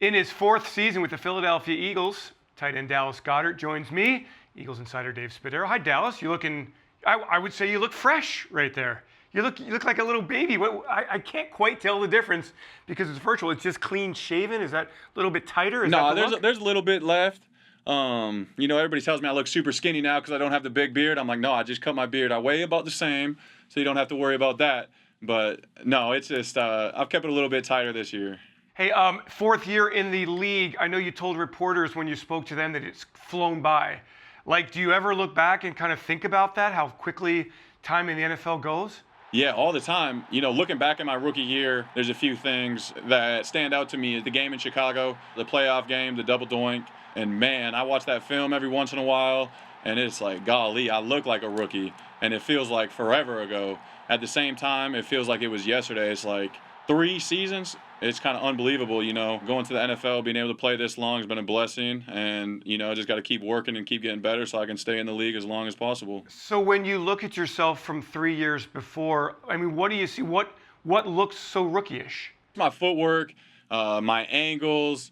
In his fourth season with the Philadelphia Eagles, tight end Dallas Goedert joins me, Eagles Insider Dave Spadaro. Hi, Dallas. You looking? I would say you look fresh right there. You look like a little baby. I can't quite tell the difference because it's virtual. It's just clean shaven. Is that a little bit tighter? No, there's a little bit left. Everybody tells me I look super skinny now because I don't have the big beard. I'm like, no, I just cut my beard. I weigh about the same, so you don't have to worry about that. But no, it's just I've kept it a little bit tighter this year. Hey, fourth year in the league. I know you told reporters when you spoke to them that it's flown by. Like, do you ever look back and kind of think about that, how quickly time in the NFL goes? Yeah, all the time. Looking back at my rookie year, there's a few things that stand out to me. The game in Chicago, the playoff game, the double doink. And man, I watch that film every once in a while, and it's like, golly, I look like a rookie. And it feels like forever ago. At the same time, it feels like it was yesterday. It's like 3 seasons. It's kind of unbelievable, going to the NFL, being able to play this long has been a blessing. And, I just got to keep working and keep getting better so I can stay in the league as long as possible. So when you look at yourself from 3 years before, I mean, what do you see? What looks so rookie-ish? My footwork, my angles,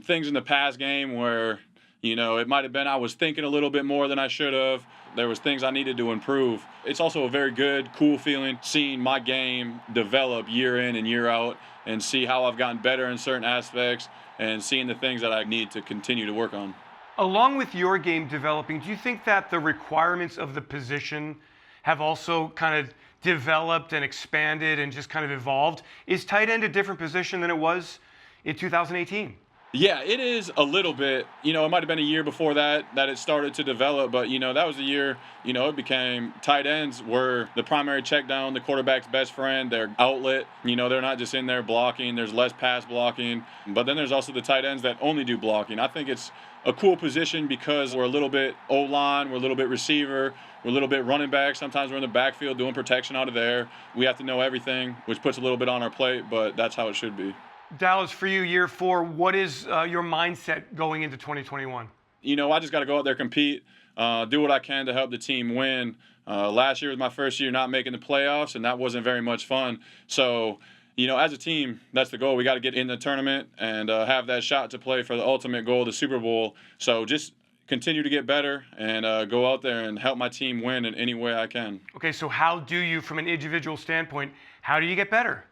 things in the pass game where, it might have been I was thinking a little bit more than I should have. There was things I needed to improve. It's also a very good, cool feeling seeing my game develop year in and year out and see how I've gotten better in certain aspects and seeing the things that I need to continue to work on. Along with your game developing, do you think that the requirements of the position have also kind of developed and expanded and just kind of evolved? Is tight end a different position than it was in 2018? Yeah, it is a little bit. It might have been a year before that it started to develop, but, that was the year, it became tight ends were the primary check down, the quarterback's best friend, their outlet. They're not just in there blocking. There's less pass blocking. But then there's also the tight ends that only do blocking. I think it's a cool position because we're a little bit O-line, we're a little bit receiver, we're a little bit running back. Sometimes we're in the backfield doing protection out of there. We have to know everything, which puts a little bit on our plate, but that's how it should be. Dallas, for you, year 4, what is your mindset going into 2021? I just got to go out there, compete, do what I can to help the team win. Last year was my first year not making the playoffs, and that wasn't very much fun. So, as a team, that's the goal. We got to get in the tournament and have that shot to play for the ultimate goal, the Super Bowl. So just continue to get better and go out there and help my team win in any way I can. Okay, so how do you, from an individual standpoint, how do you get better?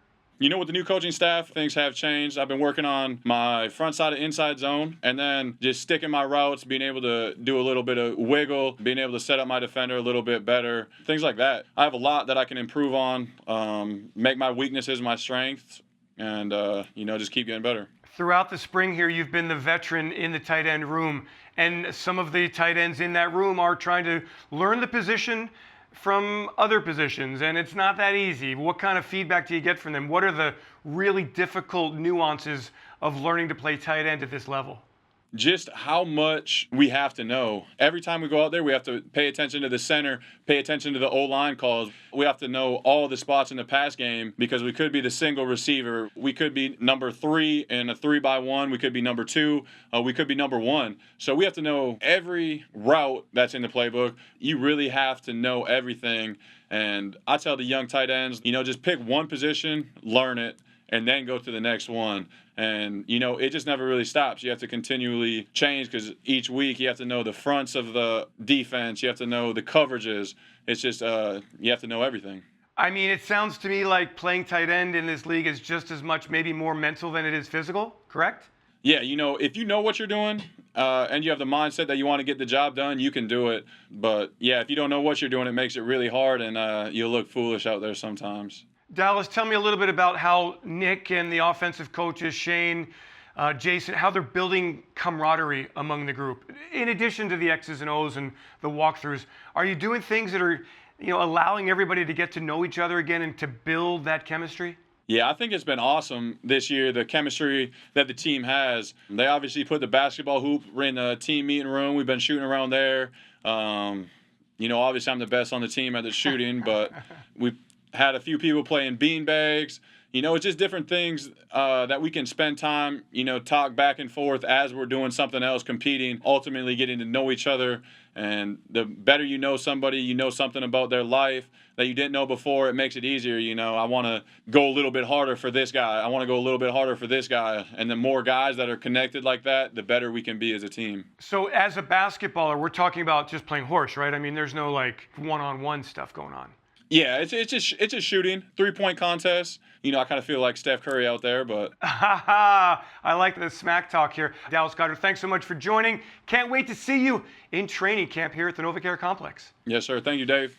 With the new coaching staff, things have changed. I've been working on my front side of inside zone and then just sticking my routes, being able to do a little bit of wiggle, being able to set up my defender a little bit better, things like that. I have a lot that I can improve on, make my weaknesses my strengths, and, just keep getting better. Throughout the spring here, you've been the veteran in the tight end room, and some of the tight ends in that room are trying to learn the position from other positions, and it's not that easy. What kind of feedback do you get from them? What are the really difficult nuances of learning to play tight end at this level? Just how much we have to know. Every time we go out there, we have to pay attention to the center, pay attention to the O-line calls. We have to know all the spots in the pass game because we could be the single receiver. We could be number 3 in a 3-by-1. We could be number 2. We could be number 1. So we have to know every route that's in the playbook. You really have to know everything. And I tell the young tight ends, just pick one position, learn it, and then go to the next one. And, it just never really stops. You have to continually change because each week you have to know the fronts of the defense. You have to know the coverages. It's just you have to know everything. I mean, it sounds to me like playing tight end in this league is just as much, maybe more mental than it is physical, correct? Yeah, if you know what you're doing and you have the mindset that you want to get the job done, you can do it. But, yeah, if you don't know what you're doing, it makes it really hard and you'll look foolish out there sometimes. Dallas, tell me a little bit about how Nick and the offensive coaches, Shane, Jason, how they're building camaraderie among the group. In addition to the X's and O's and the walkthroughs, are you doing things that are, allowing everybody to get to know each other again and to build that chemistry? Yeah, I think it's been awesome this year, the chemistry that the team has. They obviously put the basketball hoop in the team meeting room. We've been shooting around there. Obviously I'm the best on the team at the shooting, but we've had a few people playing beanbags. It's just different things that we can spend time, talk back and forth as we're doing something else, competing, ultimately getting to know each other. And the better you know somebody, you know something about their life that you didn't know before, it makes it easier. I want to go a little bit harder for this guy. I want to go a little bit harder for this guy. And the more guys that are connected like that, the better we can be as a team. So as a basketballer, we're talking about just playing horse, right? I mean, there's no like one-on-one stuff going on. Yeah, it's a shooting 3-point contest. I kind of feel like Steph Curry out there, but I like the smack talk here. Dallas Goedert, thanks so much for joining. Can't wait to see you in training camp here at the NovaCare Complex. yes, sir. Thank you, Dave.